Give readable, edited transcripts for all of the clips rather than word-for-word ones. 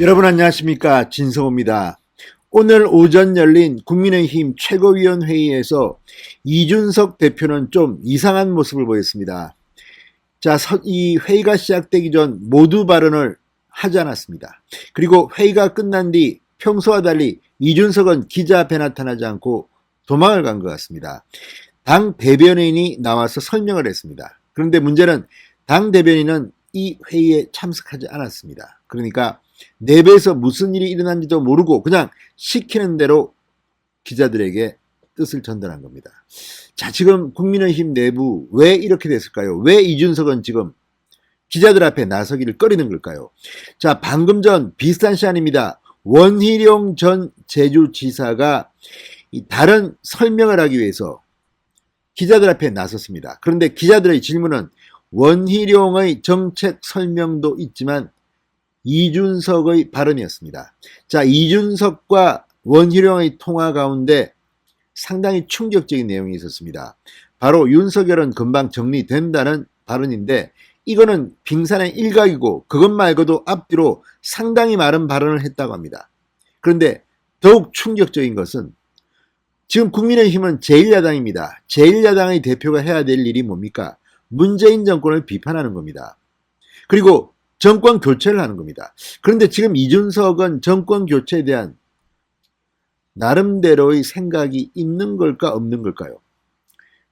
여러분 안녕하십니까, 진성호입니다. 오늘 오전 열린 국민의힘 최고위원회의에서 이준석 대표는 좀 이상한 모습을 보였습니다. 자, 이 회의가 시작되기 전 모두 발언을 하지 않았습니다. 그리고 회의가 끝난 뒤 평소와 달리 이준석은 기자 앞에 나타나지 않고 도망을 간 것 같습니다. 당 대변인이 나와서 설명을 했습니다. 그런데 문제는 당 대변인은 이 회의에 참석하지 않았습니다. 그러니까 내부에서 무슨 일이 일어난지도 모르고 그냥 시키는 대로 기자들에게 뜻을 전달한 겁니다. 자, 지금 국민의힘 내부 왜 이렇게 됐을까요? 왜 이준석은 지금 기자들 앞에 나서기를 꺼리는 걸까요? 자, 방금 전 비슷한 시간입니다. 원희룡 전 제주지사가 다른 설명을 하기 위해서 기자들 앞에 나섰습니다. 그런데 기자들의 질문은 원희룡의 정책 설명도 있지만 이준석의 발언이었습니다. 자, 이준석과 원희룡의 통화 가운데 상당히 충격적인 내용이 있었습니다. 바로 윤석열은 금방 정리된다는 발언인데 이거는 빙산의 일각이고 그것 말고도 앞뒤로 상당히 많은 발언을 했다고 합니다. 그런데 더욱 충격적인 것은 지금 국민의힘은 제1야당입니다. 제1야당의 대표가 해야 될 일이 뭡니까? 문재인 정권을 비판하는 겁니다. 그리고 정권 교체를 하는 겁니다. 그런데 지금 이준석은 정권 교체에 대한 나름대로의 생각이 있는 걸까 없는 걸까요?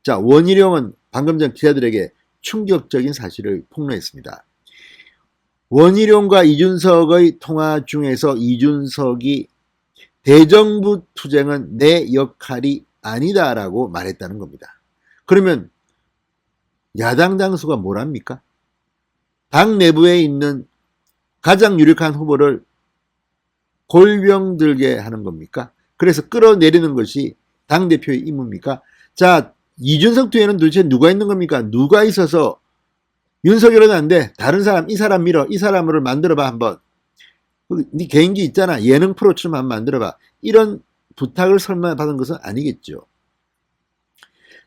자, 원희룡은 방금 전 기자들에게 충격적인 사실을 폭로했습니다. 원희룡과 이준석의 통화 중에서 이준석이 대정부 투쟁은 내 역할이 아니다라고 말했다는 겁니다. 그러면 야당 당수가 뭐랍니까? 당 내부에 있는 가장 유력한 후보를 골병 들게 하는 겁니까? 그래서 끌어내리는 것이 당대표의 임무입니까? 자, 이준석 뒤에는 도대체 누가 있는 겁니까? 누가 있어서 윤석열은 안 돼. 다른 사람, 이 사람 밀어. 이 사람을 만들어봐 한번. 네 개인기 있잖아. 예능 프로처럼 한번 만들어봐. 이런 부탁을 설마 받은 것은 아니겠죠.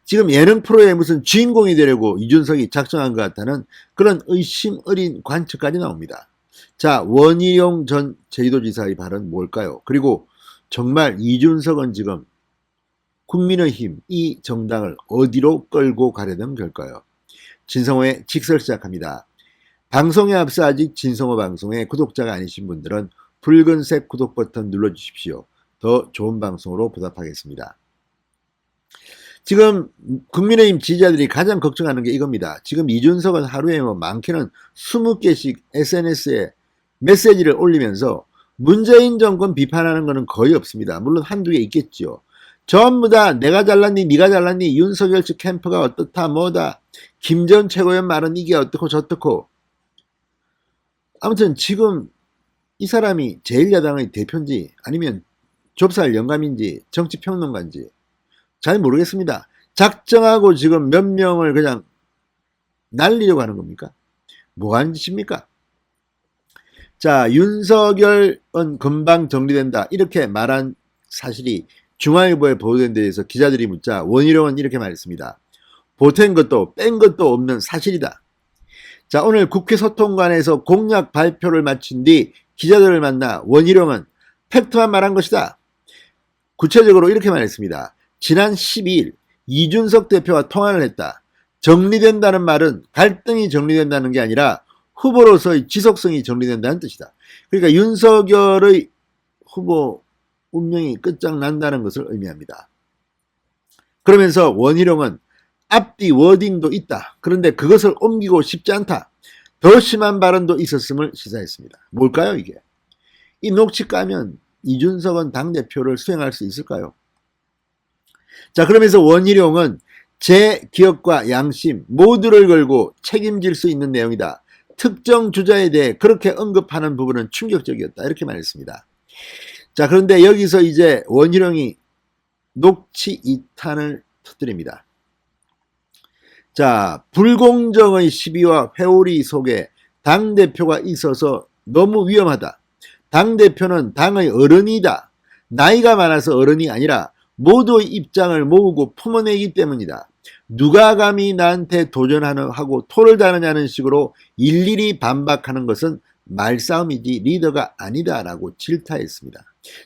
지금 예능 프로에 무슨 주인공이 되려고 이준석이 작정한 것 같다는 그런 의심 어린 관측까지 나옵니다. 자, 원희룡 전 제주도지사의 발언 뭘까요? 그리고 정말 이준석은 지금 국민의힘 이 정당을 어디로 끌고 가려는 걸까요? 진성호의 직설 시작합니다. 방송에 앞서 아직 진성호 방송의 구독자가 아니신 분들은 붉은색 구독 버튼 눌러주십시오. 더 좋은 방송으로 보답하겠습니다. 지금 국민의힘 지지자들이 가장 걱정하는 게 이겁니다. 지금 이준석은 하루에 많게는 20개씩 SNS에 메시지를 올리면서 문재인 정권 비판하는 것은 거의 없습니다. 물론 한두 개 있겠죠. 전부 다 내가 잘났니 네가 잘났니 윤석열 측 캠프가 어떻다 뭐다 김 전 최고위원 말은 이게 어떻고 저떻고. 아무튼 지금 이 사람이 제1야당의 대표인지 아니면 좁쌀 영감인지 정치평론가인지 잘 모르겠습니다. 작정하고 지금 몇 명을 그냥 날리려고 하는 겁니까? 뭐 하는 짓입니까? 자, 윤석열은 금방 정리된다 이렇게 말한 사실이 중앙일보에 보도된 데에서 기자들이 묻자 원희룡은 이렇게 말했습니다. 보탠 것도 뺀 것도 없는 사실이다. 자, 오늘 국회 소통관에서 공약 발표를 마친 뒤 기자들을 만나 원희룡은 팩트만 말한 것이다. 구체적으로 이렇게 말했습니다. 지난 12일 이준석 대표와 통화를 했다. 정리된다는 말은 갈등이 정리된다는 게 아니라 후보로서의 지속성이 정리된다는 뜻이다. 그러니까 윤석열의 후보 운명이 끝장난다는 것을 의미합니다. 그러면서 원희룡은 앞뒤 워딩도 있다. 그런데 그것을 옮기고 싶지 않다. 더 심한 발언도 있었음을 시사했습니다. 뭘까요 이게? 이 녹취 까면 이준석은 당대표를 수행할 수 있을까요? 자, 그러면서 원희룡은 제 기억과 양심 모두를 걸고 책임질 수 있는 내용이다. 특정 주자에 대해 그렇게 언급하는 부분은 충격적이었다. 이렇게 말했습니다. 자, 그런데 여기서 이제 원희룡이 녹취 2탄을 터뜨립니다. 자, 불공정의 시비와 회오리 속에 당대표가 있어서 너무 위험하다. 당대표는 당의 어른이다. 나이가 많아서 어른이 아니라 모두의 입장을 모으고 품어내기 때문이다. 누가 감히 나한테 도전하고 토를 다느냐는 식으로 일일이 반박하는 것은 말싸움이지 리더가 아니다라고 질타했습니다.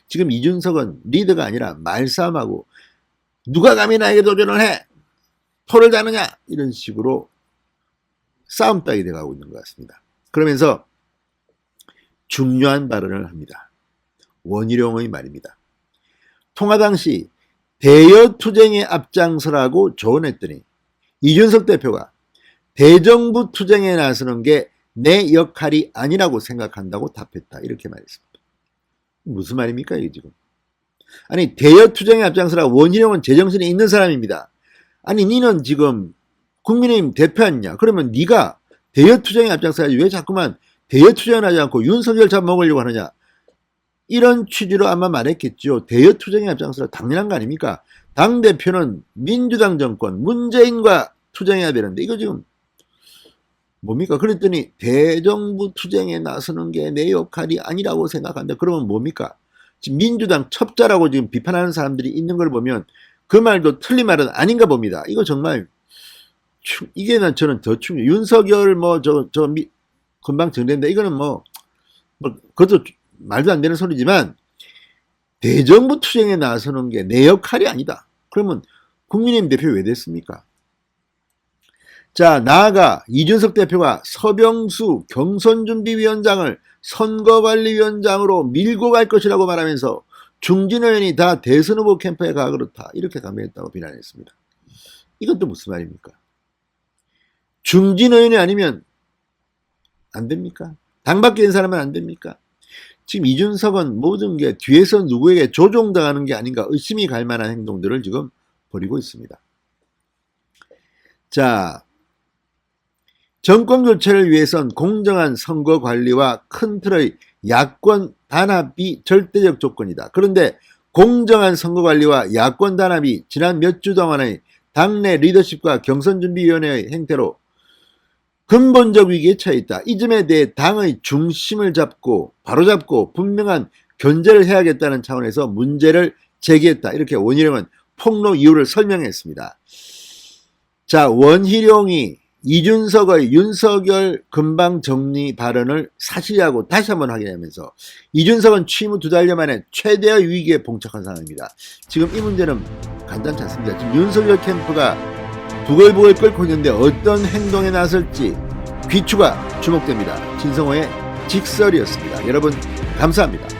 지금 이준석은 리더가 아니라 말싸움하고 누가 감히 나에게 도전을 해? 토를 다느냐? 이런 식으로 싸움닭이 돼가고 있는 것 같습니다. 그러면서 중요한 발언을 합니다. 원희룡의 말입니다. 통화 당시 대여투쟁에 앞장서라고 조언했더니 이준석 대표가 대정부 투쟁에 나서는 게 내 역할이 아니라고 생각한다고 답했다. 이렇게 말했습니다. 무슨 말입니까 이게 지금? 아니 대여투쟁에 앞장서라. 원희룡은 제정신이 있는 사람입니다. 아니 니는 지금 국민의힘 대표 아니냐? 그러면 네가 대여투쟁에 앞장서야지 왜 자꾸만 대여투쟁을 하지 않고 윤석열 잡아먹으려고 하느냐? 이런 취지로 아마 말했겠죠. 대여투쟁에 앞장서라 당연한 거 아닙니까? 당대표는 민주당 정권 문재인과 투쟁해야 되는데 이거 지금 뭡니까? 그랬더니 대정부 투쟁에 나서는 게 내 역할이 아니라고 생각한다. 그러면 뭡니까? 지금 민주당 첩자라고 지금 비판하는 사람들이 있는 걸 보면 그 말도 틀린 말은 아닌가 봅니다. 이거 정말 이게 저는 더 충격. 윤석열 금방 정된다. 이거는 그것도 말도 안 되는 소리지만 대정부 투쟁에 나서는 게 내 역할이 아니다. 그러면 국민의힘 대표 왜 됐습니까? 자, 나아가 이준석 대표가 서병수 경선준비위원장을 선거관리위원장으로 밀고 갈 것이라고 말하면서 중진 의원이 다 대선 후보 캠프에 가 그렇다. 이렇게 강변했다고 비난했습니다. 이것도 무슨 말입니까? 중진 의원이 아니면 안 됩니까? 당 밖에 있는 사람은 안 됩니까? 지금 이준석은 모든 게 뒤에서 누구에게 조종당하는 게 아닌가 의심이 갈 만한 행동들을 지금 벌이고 있습니다. 자, 정권 교체를 위해선 공정한 선거 관리와 큰 틀의 야권 단합이 절대적 조건이다. 그런데 공정한 선거 관리와 야권 단합이 지난 몇 주 동안의 당내 리더십과 경선준비위원회의 행태로 근본적 위기에 처해 있다. 이 점에 대해 당의 중심을 잡고 바로잡고 분명한 견제를 해야겠다는 차원에서 문제를 제기했다. 이렇게 원희룡은 폭로 이유를 설명했습니다. 자, 원희룡이 이준석의 윤석열 금방 정리 발언을 사실이라고 다시 한번 확인하면서 이준석은 취임 후 2달여 만에 최대의 위기에 봉착한 상황입니다. 지금 이 문제는 간단치 않습니다. 지금 윤석열 캠프가 부글부글 끓고 있는데 어떤 행동에 나설지 귀추가 주목됩니다. 진성호의 직설이었습니다. 여러분 감사합니다.